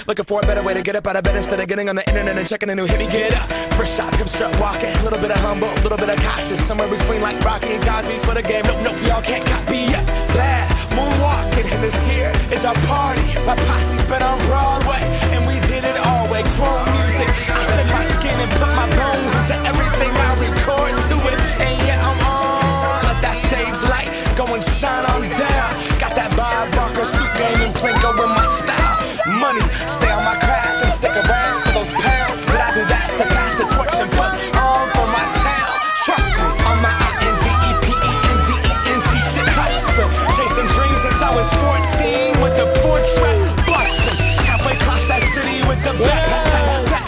Looking for a better way to get up out of bed instead of getting on the internet and checking a new hit. Me get up, first shot, hip strut walking. A little bit of humble, a little bit of cautious. Somewhere between like Rocky and Cosby's for the game. Nope, nope, y'all can't copy yet. Bad moonwalking, and this here is our party. My posse's been on Broadway, and we did it all way. Chrome music, I shed my skin and put my bones into everything I record to it. And yeah, I'm on. Let that stage light go and shine on down. Got that Bob Barker suit game and Plinko in my style. Money, stay on my craft and stick around for those pounds. But I do that to pass the torch and put on for my town. Trust me, I'm my INDEPENDENT shit hustler. Chasing dreams since I was 14 with the 4-track bustin'. Halfway across that city with the back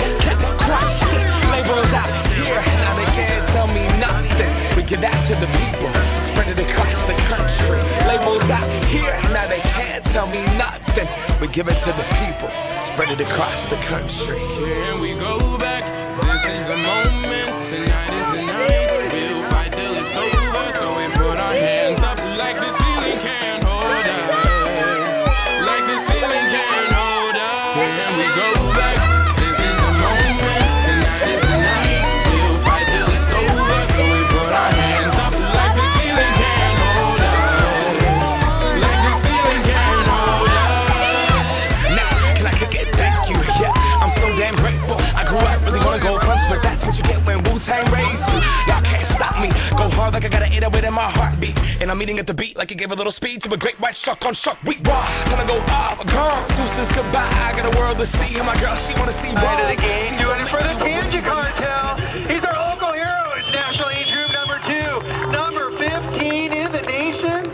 crush shit. Labels out here, now they can't tell me nothing. We give that to the people, spread it across the country. Labels out here, now they can't tell me nothing. We give it to the people, spread it across the country. Here we go back, this is the moment, tonight is the night. We'll fight till it's over, so we put our hands up like the ceiling can't hold us. Like the ceiling can't hold us. Here we go back, this is the moment, tonight is the night. We'll fight till it's over, so we put our hands up like the ceiling can't hold us. Like the ceiling can't hold us. Now, can I kick it? Thank you, yeah, I'm so damn grateful. I grew up really wanna go fronts, but that's what you get when Wu-Tang raised you. Y'all can't stop me, go hard like I got an 808 in my heartbeat. And I'm eating at the beat like it gave a little speed to a great white shark on shark week. Raw, time to go off, gone, deuces goodbye. I got a world to see, and my girl, she wanna see raw. End of the game, doing it for the Tangent Cartel. He's our local hero. It's National Age Group number 2, number 15 in the nation.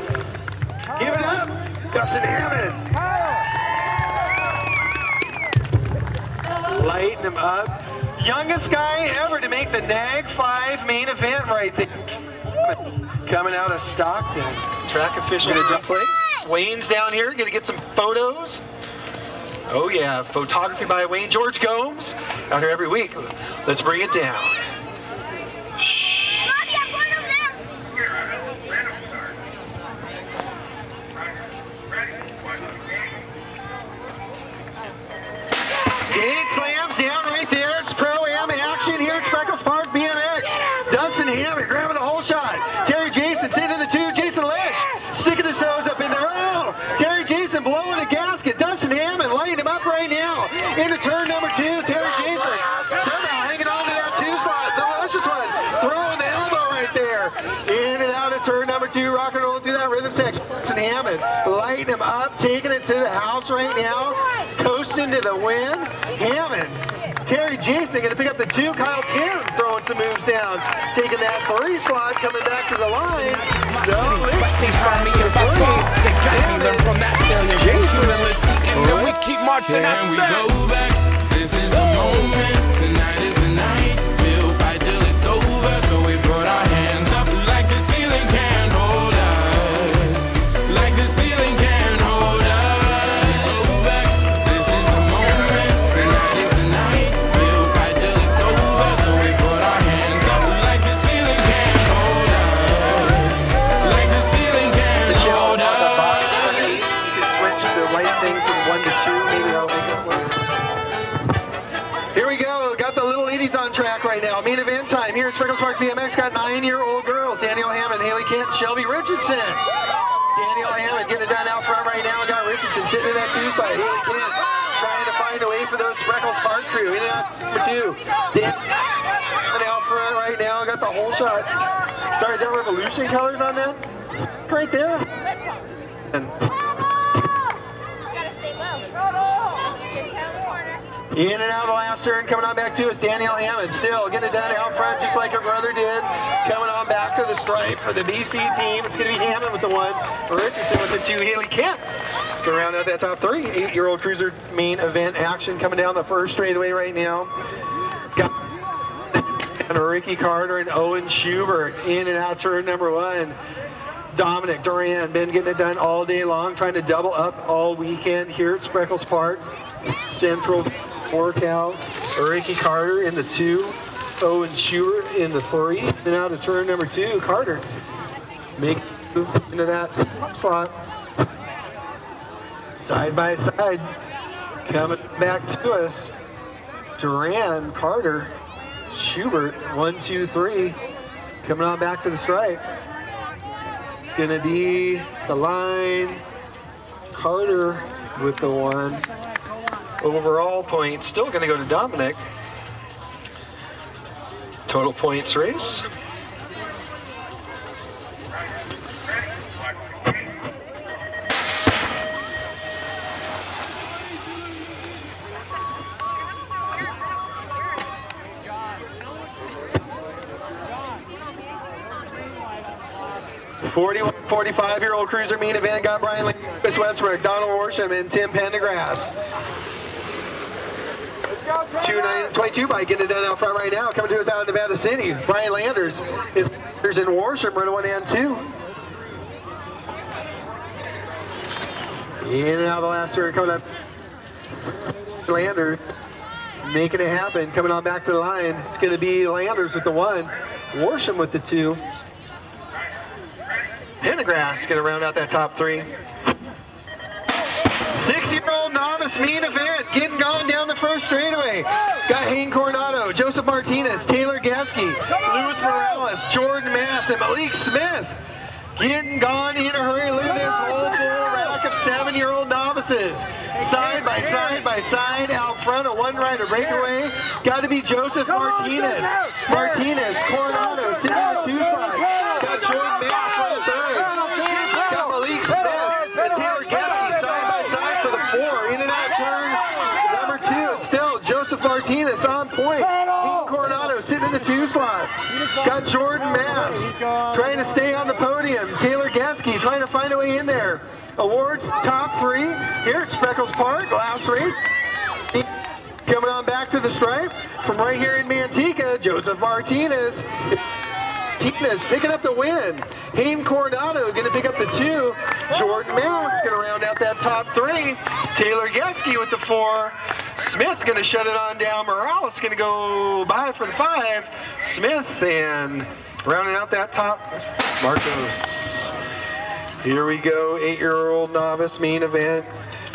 Give it up, Dustin Hammond. Lighten him up. Youngest guy ever to make the NAG 5 main event right there. Coming out of Stockton. Track official in a place. Wayne's down here, gonna get some photos. Oh yeah, photography by Wayne George Gomes. Out here every week. Let's bring it down. Gate slams down right there. It's Pro-Am action here at Spreckels Park BMX. Dustin Hammond grabbing the whole shot. Terry Jason sitting in the 2. Jason Lish sticking his nose up in there. Oh, Terry Jason blowing a gasket. Dustin Hammond lighting him up right now. Into turn number 2. Terry Jason somehow hanging on to that 2 slot. The luscious one throwing the elbow right there. In and out of turn number 2. Rock and roll through that rhythm section. Dustin Hammond lighting him up, taking it to the house right now. Coasting to the win. Hammond, Terry Jason gonna pick up the 2. Kyle Tarrant throwing some moves down. Taking that 3 slot, coming back to the line. Right behind me, if I fall, they got me. Learn from that failure, gain humility, and then we keep marching. Can we go back? This is the moment, tonight is the night. We'll fight till it's over, so we put our hands up like the ceiling can't hold us. Like the ceiling can't hold us. Go back, this is the moment, tonight is the night. We'll fight till it's over, so we put our hands up like the ceiling can't hold us. Like the ceiling can't hold us. You can switch the light thing from 1 to 2, maybe that'll make it work. Here we go, got the little ladies on track right now. Main event time here at Spreckels Park BMX. Got 9-year-old girls, Danielle Hammond, Haley Kent, Shelby Richardson. Danielle Hammond getting it done out front right now. Got Richardson sitting in that 2 spot. Haley Kent trying to find a way for those Spreckels Park crew. In and out number 2. Dan out front right now. Got the whole shot. Sorry, is that Revolution colors on that? Right there. And in and out of the last turn, coming on back to us, Danielle Hammond, still getting it done out front just like her brother did. Coming on back to the stripe for the BC team. It's going to be Hammond with the 1, Richardson with the 2, Haley Kent. Going to round out that top 3. 8-year-old cruiser main event action coming down the first straightaway right now. Got and Ricky Carter and Owen Schubert in and out turn number 1. Dominic Duran been getting it done all day long, trying to double up all weekend here at Spreckels Park. Central workout. Ricky Carter in the 2. Owen Schubert in the 3. And out of turn number 2, Carter make into that slot. Side by side. Coming back to us, Duran, Carter, Schubert, 1, 2, 3. Coming on back to the stripe. It's going to be the line, Carter with the 1. Overall points still going to go to Dominic. Total points race. The 45-year-old cruiser main event got Brian Lewis Westbrook, Donald Worsham, and Tim Pendergrass. 2:22 by getting it done out front right now. Coming to us out of Nevada City, Brian Landers is in Worsham, running 1 and 2. In and out of the last turn, coming up. Landers making it happen, coming on back to the line. It's going to be Landers with the 1, Worsham with the 2. Pendergrass going to round out that top 3. 6-year-old novice main event getting going down the first straightaway. Got Hayden Coronado, Joseph Martinez, Taylor Gatsky, Luis Morales, Jordan Mass, and Malik Smith. Getting gone in a hurry. Look at this whole full rack of 7-year-old novices. Side by side out front, a 1-rider breakaway. Got to be Joseph Martinez. Coronado sitting on the 2 side. Got Jordan Mass on the 3rd. Got Malik Smith and Taylor Gatsky side by side for the 4. In and out turn number 2. It's still Joseph Martinez on point. Hayden Coronado sitting in the 2 slot. Got Jordan Mass trying to stay on the podium. Taylor Gatsky trying to find a way in there. Awards top 3 here at Spreckels Park. Last race. Coming on back to the stripe from right here in Manteca, Joseph Martinez. Picking up the win. Hayden Coronado going to pick up the 2. Jordan Mass going to round out that top 3. Taylor Gatsky with the 4. Smith going to shut it on down. Morales going to go by for the 5. Smith and rounding out that top, Marcos. Here we go, 8-year-old novice main event.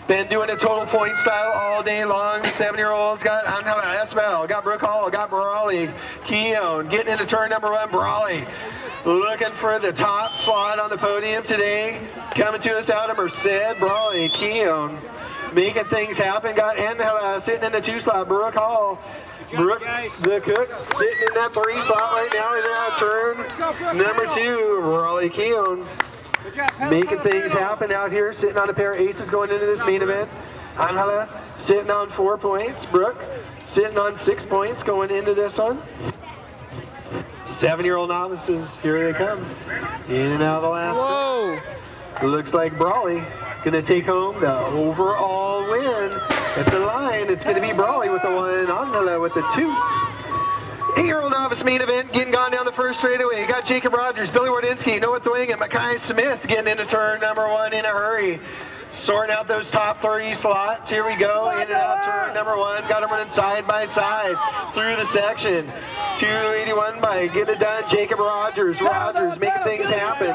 Been doing a total point style all day long. The 7-year-olds got Angela Esbel, got Brooke Hall, got Brawley, Keown, getting into turn number 1, Brawley. Looking for the top slot on the podium today. Coming to us out of Merced, Brawley, Keown. Making things happen. Got Angela sitting in the 2 slot, Brooke Hall. Brooke, the cook, sitting in that 3 slot right now in that turn. Number 2, Brawley, Keown. Making things happen out here, sitting on a pair of aces going into this main event. Angela sitting on 4 points. Brooke sitting on 6 points going into this one. 7-year-old novices, here they come. In and out of the last. Whoa! Looks like Brawley going to take home the overall win. At the line, it's going to be Brawley with the 1, Angela with the 2. 8-year-old novice main event getting gone down the first straightaway. You got Jacob Rogers, Billy Wardinsky, Noah Thwing, and Mackay Smith getting into turn number 1 in a hurry. Sorting out those top 3 slots. Here we go. In and out turn number 1. Got them running side by side through the section. 281 by getting it done. Jacob Rogers. Rogers making things happen.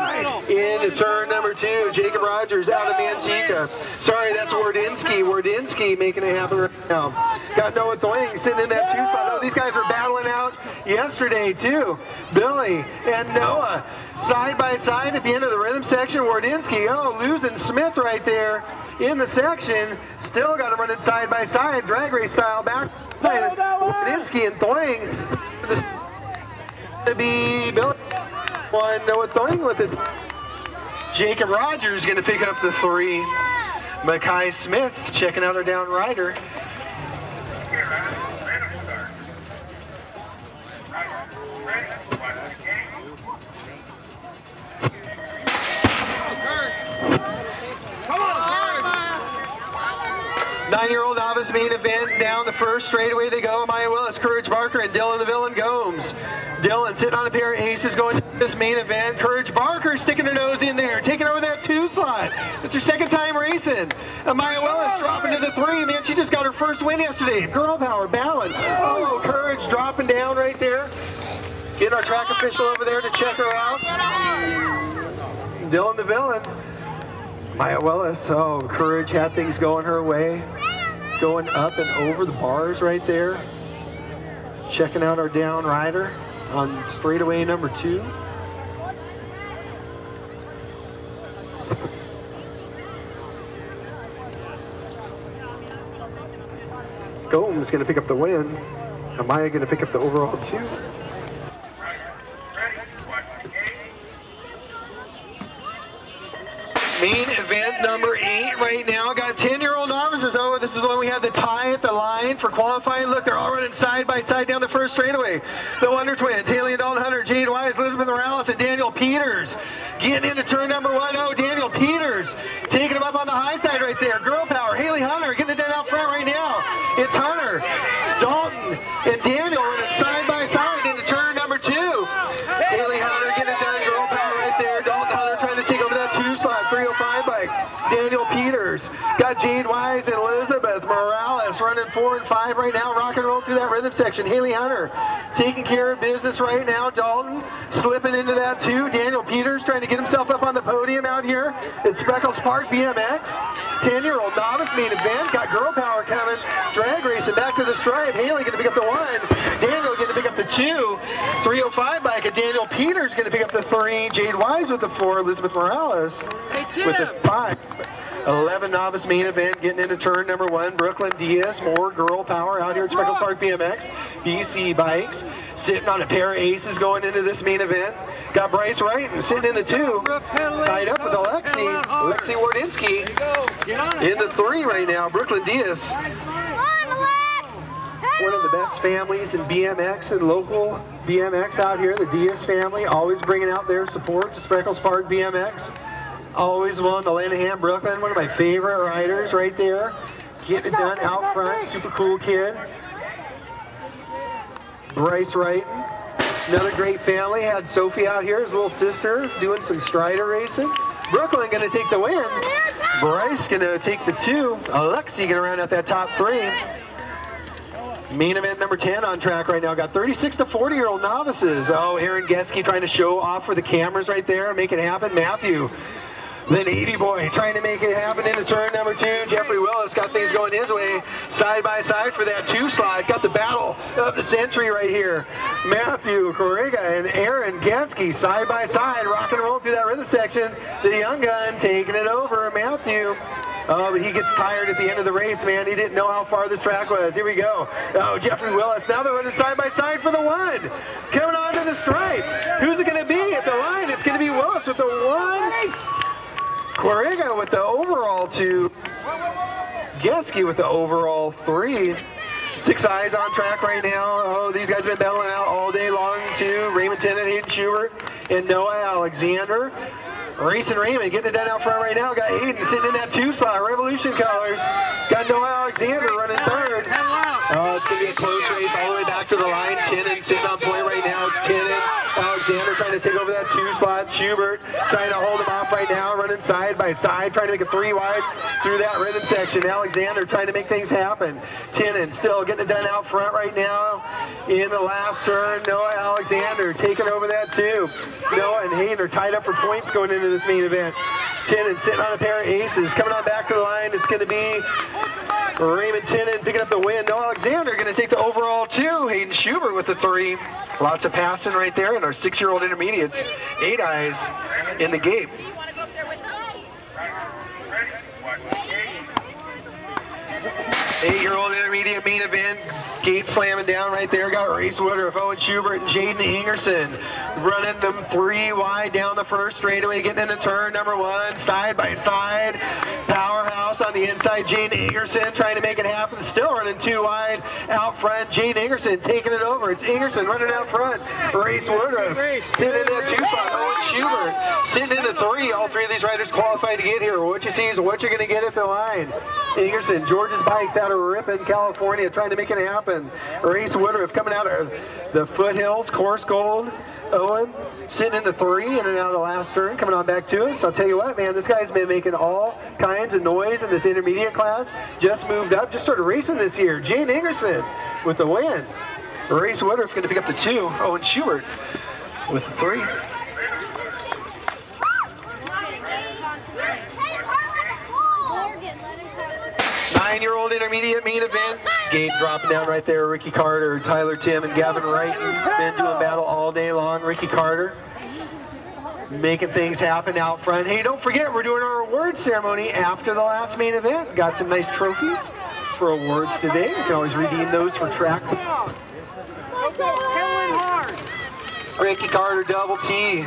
Into turn number 2. Jacob Rogers out of Manteca. Sorry, that's Wardinsky. Wardinsky making it happen right now. Got Noah Thwing sitting in that 2 slot. Oh, these guys were battling out yesterday too. Billy and Noah side by side at the end of the rhythm section. Wardinsky, oh, losing Smith right there in the section. Still got them running side by side, drag race style back. Wardinsky and Thwing. To be Billy. 1, Noah Thwing with it. Jacob Rogers going to pick up the 3. Mackay Smith checking out her down rider. Nine-year-old novice main event down the first straightaway they go. Maya Willis, Courage Barker, and Dylan the Villain Gomes. Dylan sitting on a pair of aces going to this main event. Courage Barker sticking her nose in there, taking over that 2 slot. It's her 2nd time racing. And Maya Willis dropping to the 3. Man, she just got her first win yesterday. Girl power, balance. Oh, Courage dropping down right there. Getting our track official over there to check her out. Dylan the Villain. Maya Willis, oh, Courage had things going her way. going up and over the bars right there. Checking out our down rider on straightaway number 2. Gomes going to pick up the win. Amaya going to pick up the overall 2. Main event number 8 right now. Got 10-year-old novices. Oh, this is the one we have the tie at the line for qualifying. Look, they're all running side by side down the first straightaway. The Wonder Twins, Haley and Dalton Hunter, Jade Wise, Elizabeth Morales, and Daniel Peters. Getting into turn number 1. Oh, Daniel Peters taking him up on the high side right there. Girl power. Haley Hunter getting it down out front right now. It's Hunter, Dalton, and Daniel running side by side into turn number 2. Haley Hunter getting it done. Girl power right there. Dalton Hunter trying to take over that 2 slot. 305 bike. Daniel Peters. Got Jade Wise and Elizabeth Morales running 4 and 5 right now. Rock and roll through that rhythm section. Haley Hunter taking care of business right now. Dalton slipping into that 2. Daniel Peters trying to get himself up on the podium out here at Spreckels Park BMX. 10-year-old novice main event. Got girl power coming. Drag racing back to the stripe. Haley going to pick up the 1. Daniel going to pick up the 2. 305 bike. And Daniel Peters going to pick up the 3. Jade Wise with the 4. Elizabeth Morales with the 5. 11 novice main event, getting into turn number 1. Brooklyn Diaz, more girl power out here at Spreckels Park BMX. BC bikes, sitting on a pair of aces going into this main event. Got Bryce Wright sitting in the 2. Tied up with Alexi Wardinski in the 3 right now. Brooklyn Diaz, one of the best families in BMX and local BMX out here. The Diaz family always bringing out their support to Spreckels Park BMX. Always won the Lanahan Brooklyn, one of my favorite riders right there. Getting it done out front, super cool kid. Bryce Wright, another great family. Had Sophie out here, his little sister, doing some Strider racing. Brooklyn gonna take the win. Bryce gonna take the 2. Alexi gonna round out that top 3. Main event number 10 on track right now. Got 36 to 40-year-old novices. Oh, Aaron Getzky trying to show off for the cameras right there, make it happen. Matthew, the Navy boy, trying to make it happen into turn number 2. Jeffrey Willis got things going his way, side by side for that 2 slot. Got the battle of the century right here. Matthew Corriga and Aaron Getzky side by side, rock and roll through that rhythm section. The young gun taking it over, Matthew. Oh, but he gets tired at the end of the race, man. He didn't know how far this track was. Here we go. Oh, Jeffrey Willis. Now they're running side by side for the 1. Coming onto the stripe. Who's it going to be at the line? It's going to be Willis with the 1. Corriga with the overall 2. Getzky with the overall 3. 6 eyes on track right now. Oh, these guys have been battling out all day long too. Raymond Tennant, Hayden Schubert, and Noah Alexander. Racing Raymond getting it done out front right now. Got Hayden sitting in that 2 slot. Revolution colors. Got Noah Alexander running 3rd. Oh, it's going to be a close race all the way back to the line. Tennant sitting on point right now. It's Tennant. Alexander trying to take over that 2 slot. Schubert trying to hold him off right now. Running side by side. Trying to make a 3 wide through that rhythm section. Alexander trying to make things happen. Tennant still getting it done out front right now. In the last turn, Noah Alexander taking over that 2. Noah and Hayden are tied up for points going into this main event. Tennant sitting on a pair of aces. Coming on back to the line, it's going to be Raymond Tennant picking up the win. Noah Alexander going to take the overall 2. Hayden Schubert with the 3. Lots of passing right there in our 6-year-old intermediates. 8 eyes in the gate. Eight-year-old intermediate main event. Gate slamming down right there. Got Race Woodruff, Owen Schubert, and Jaden Ingerson running them 3 wide down the first straightaway, getting into turn number 1, side by side. Powerhouse on the inside. Jaden Ingerson trying to make it happen. Still running 2 wide out front. Jaden Ingerson taking it over. It's Ingerson running out front. Race Woodruff sitting in that 2 spot. Owen Schubert sitting in the 3. All 3 of these riders qualified to get here. What you see is what you're going to get at the line. Ingerson, George's Bikes out of Ripon, California, trying to make it happen. Race Woodruff coming out of the foothills, Course Gold. Owen sitting in the 3 in and out of the last turn, coming on back to us. I'll tell you what, man, this guy's been making all kinds of noise in this intermediate class. Just moved up, just started racing this year. Jane Ingerson with the win. Race Woodruff going to pick up the 2. Owen Schubert with the 3. 9-year-old intermediate main event. Gate dropping down right there. Ricky Carter, Tyler Tim, and Gavin Wright. Men doing battle all day long. Ricky Carter making things happen out front. Hey, don't forget, we're doing our awards ceremony after the last main event. Got some nice trophies for awards today. You can always redeem those for track. Ricky Carter, double T.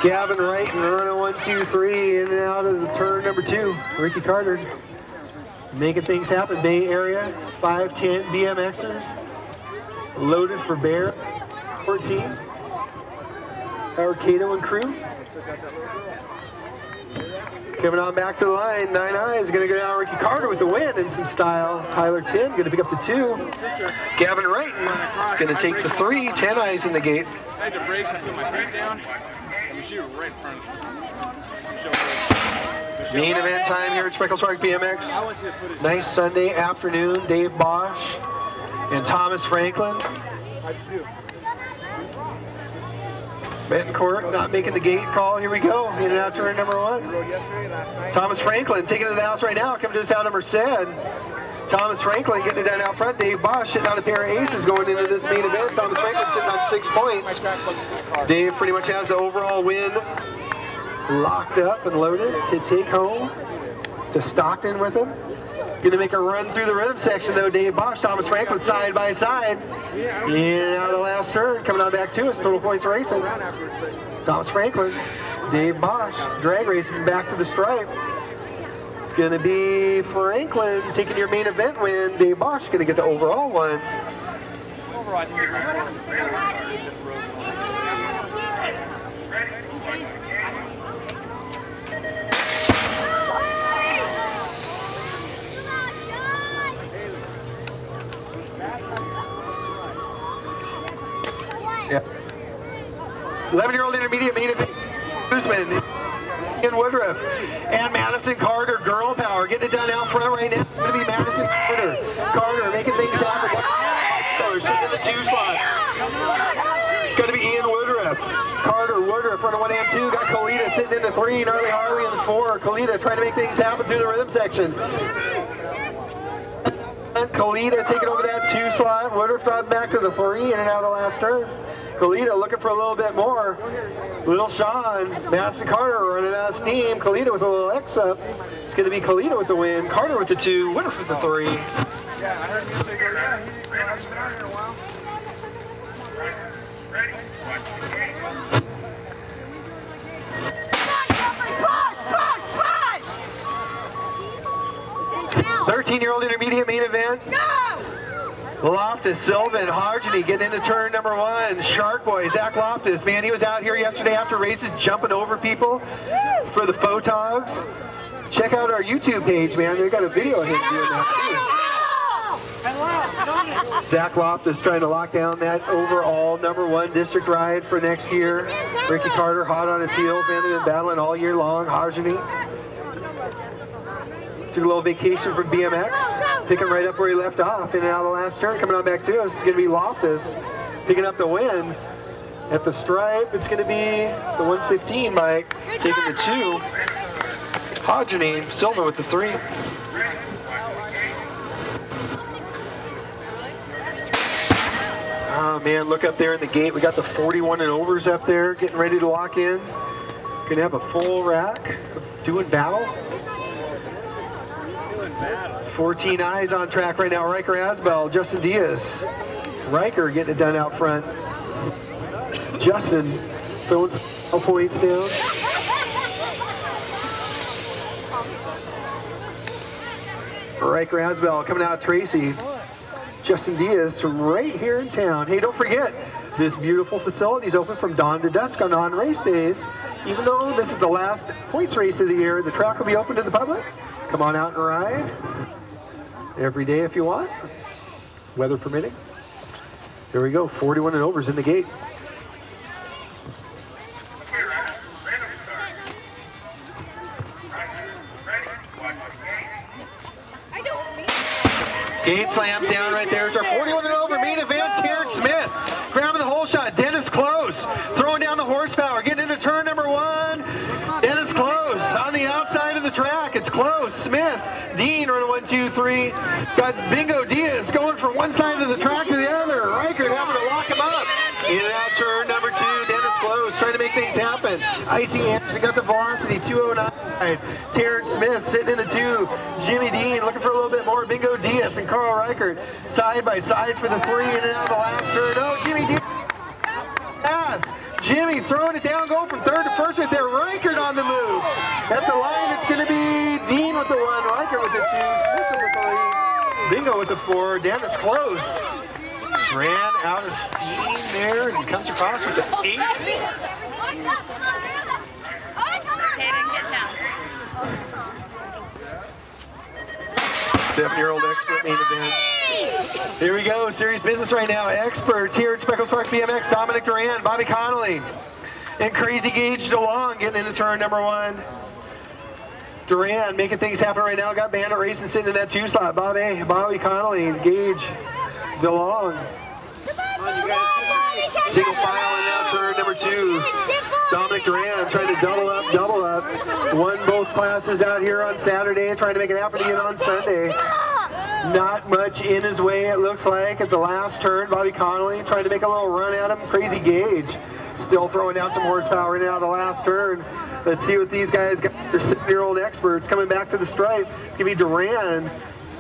Gavin Wright and running 1, 2, 3 in and out of the turn number 2. Ricky Carter making things happen. Bay Area 5'10" BMXers loaded for Bear 14. Howard Cato and crew. Coming on back to the line, 9 eyes, gonna go down Ricky Carter with the win and some style. Tyler Tim gonna pick up the 2. Gavin Wright gonna take the 3, 10 eyes in the gate. I had the brakes, I put my feet down, and she was right in front of me. Main event time here at Spreckels Park BMX. Nice Sunday afternoon. Dave Bosch and Thomas Franklin. Betancourt not making the gate call. Here we go. In and out turn number 1. Thomas Franklin taking it to the house right now. Coming to his out number 7. Thomas Franklin getting it down out front. Dave Bosch sitting on a pair of aces going into this main event. Thomas Franklin sitting on 6 points. Dave pretty much has the overall win locked up and loaded to take home to Stockton with him. Gonna make a run through the rhythm section though. Dave Bosch, Thomas Franklin side by side. In and out of the last turn. Coming on back to us. Total Points Racing. Thomas Franklin, Dave Bosch, drag racing back to the stripe. It's gonna be Franklin taking your main event win. Dave Bosch gonna get the overall one. Yeah. 11-year-old intermediate main event. Guzman in Woodruff and Madison Carter, girl power, getting it done out front right now. It's going to be Madison Carter. Carter making things happen. Sitting in the 2 slot. It's going to be Ian Woodruff. Carter, Woodruff running 1 and 2. Got Colita sitting in the 3. Gnarly Harley in the 4. Colita trying to make things happen through the rhythm section. Colita taking over that 2 slot. Woodruff dropping back to the 3 in and out of the last turn. Colita looking for a little bit more. Little Sean, Madison Carter running out of steam. Colita with a little X up. It's going to be Colita with the win. Carter with the 2. Woodruff with the 3. Yeah, I heard you say, yeah, he's been out here a while. 13-year-old intermediate main event. Loftus, Sylvan, Hargeny getting into turn number 1. Shark Boy, Zach Loftus, man, he was out here yesterday after races jumping over people for the photogs. Check out our YouTube page, man. They got a video of him doing that too. Zach Loftus trying to lock down that overall number 1 district ride for next year. Ricky Carter hot on his heels, man. They've been battling all year long. Hargeny took a little vacation from BMX, picking right up where he left off in and out of the last turn. Coming on back to us, it's going to be Loftus picking up the win at the stripe. It's going to be the 115 Mike taking the 2. Hargeny, Silver with the 3. Oh man, look up there in the gate. We got the 41 and overs up there getting ready to lock in. Gonna have a full rack doing battle. 14 eyes on track right now. Riker Asbell, Justin Diaz. Riker getting it done out front. Justin throwing points down. Riker Asbell coming out Tracy. Justin Diaz from right here in town. Hey, don't forget, this beautiful facility is open from dawn to dusk on non-race days. Even though this is the last points race of the year, the track will be open to the public. Come on out and ride every day if you want, weather permitting. There we go, 41 and overs in the gate. Gate slams down right there. It's our 41 and over main event. Terrence Smith grabbing the hole shot. Dennis Close throwing down the horsepower. Getting into turn number 1. Dennis Close on the outside of the track. It's Close, Smith, Dean running 1, 2, 3. Got Bingo Diaz going from one side of the track to the other. Reichert having to lock him up. In and out turn number 2, Dennis Close trying to make things happen. Icy Anderson got the velocity, 209. Terrence Smith sitting in the 2. Jimmy Dean looking for a little bit more. Bingo Diaz and Carl Reichert side by side for the 3 in and out of the last turn. Oh, Jimmy Dean pass. Jimmy throwing it down, going from 3rd to 1st right there. Reichert on the move. At the line, it's going to be Dean with the 1, Reichert with the 2, Smith with the 3, Bingo with the 4, Dennis Close. Ran out of steam there and comes across with the 8. Seven-year-old expert main event. Here we go, serious business right now. Experts here at Spreckels Park BMX, Dominic Duran, Bobby Connolly, and Crazy Gage DeLong getting into turn number 1. Duran making things happen right now. Got Bandit Racing sitting in that 2 slot. Bobby Connolly, Gage DeLong. Single file in now turn number 2. Dominic Duran trying to double up. Won both classes out here on Saturday, trying to make it happen again on Sunday. Not much in his way, it looks like, at the last turn. Bobby Connolly trying to make a little run at him. Crazy Gage still throwing down some horsepower in and out of the last turn. Let's see what these guys got. They're 7-year-old experts coming back to the stripe. It's going to be Duran.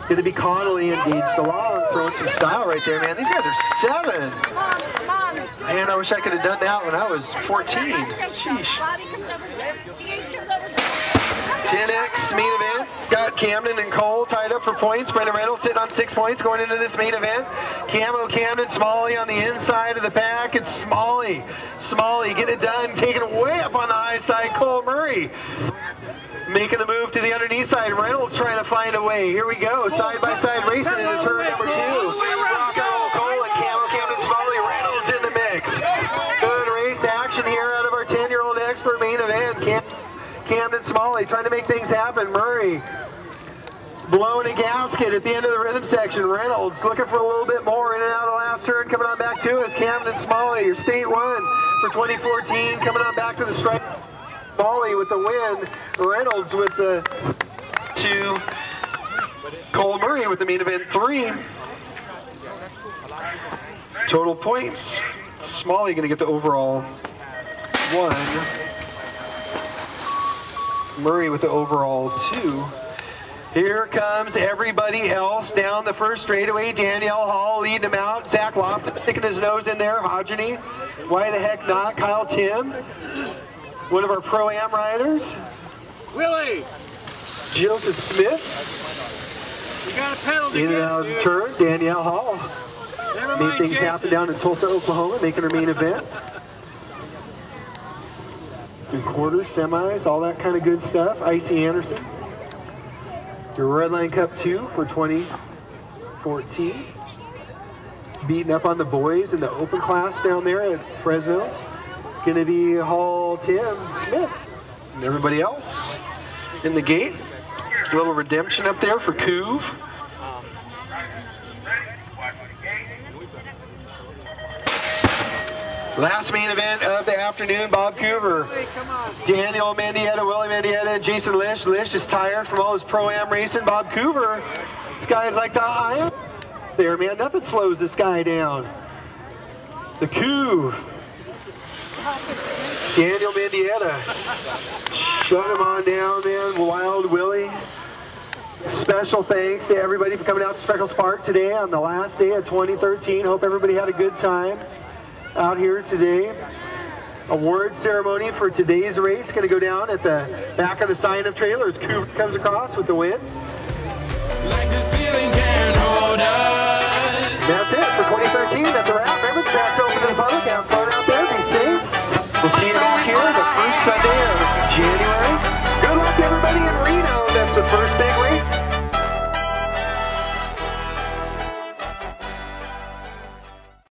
Going to be Connolly and Gage DeLong throwing some style right there, man. These guys are 7. Man, I wish I could have done that when I was 14. Sheesh. 10X main event. Got Camden and Cole tied up for points. Brendan Reynolds sitting on 6 points going into this main event. Camo, Camden, Smalley on the inside of the pack. It's Smalley. Smalley getting it done. Taking it way up on the high side. Cole Murray making the move to the underneath side. Reynolds trying to find a way. Here we go. Side by side racing into turn number 2. Rock and roll Cole and Camo, Camden, Smalley. Reynolds in the mix. Good race action here out of our 10-year-old expert main event. Camden Smalley trying to make things happen. Murray blowing a gasket at the end of the rhythm section. Reynolds looking for a little bit more in and out of the last turn. Coming on back to us, Camden Smalley, your state 1 for 2014. Coming on back to the stripe. Smalley with the win. Reynolds with the 2. Cole Murray with the main event 3. Total points. Smalley going to get the overall 1. Murray with the overall 2. Here comes everybody else down the first straightaway. Danielle Hall leading him out. Zach Lofton sticking his nose in there. Hodgeny. Why the heck not? Kyle Tim. One of our Pro-Am riders. Willie! Joseph Smith. You got a penalty. In and out of the turn. Danielle Hall. Made things happen down in Tulsa, Oklahoma, making her main event. 3/4, semis, all that kind of good stuff. Icy Anderson. Your Redline Cup 2 for 2014. Beating up on the boys in the open class down there at Fresno. Going to be Hall, Tim, Smith, and everybody else in the gate. A little redemption up there for Couve. Last main event of the afternoon, Bob Couver, Daniel Mendieta, Willie Mendieta, and Jason Lish. Lish is tired from all his Pro-Am racing. Bob Couver, this guy's like the iron there, man. Nothing slows this guy down. The Couve. Daniel Mendieta. Shut him on down, man. Wild Willie. Special thanks to everybody for coming out to Spreckels Park today on the last day of 2013. Hope everybody had a good time out here today. Award ceremony for today's race going to go down at the back of the sign-up trailer as Cooper comes across with the win.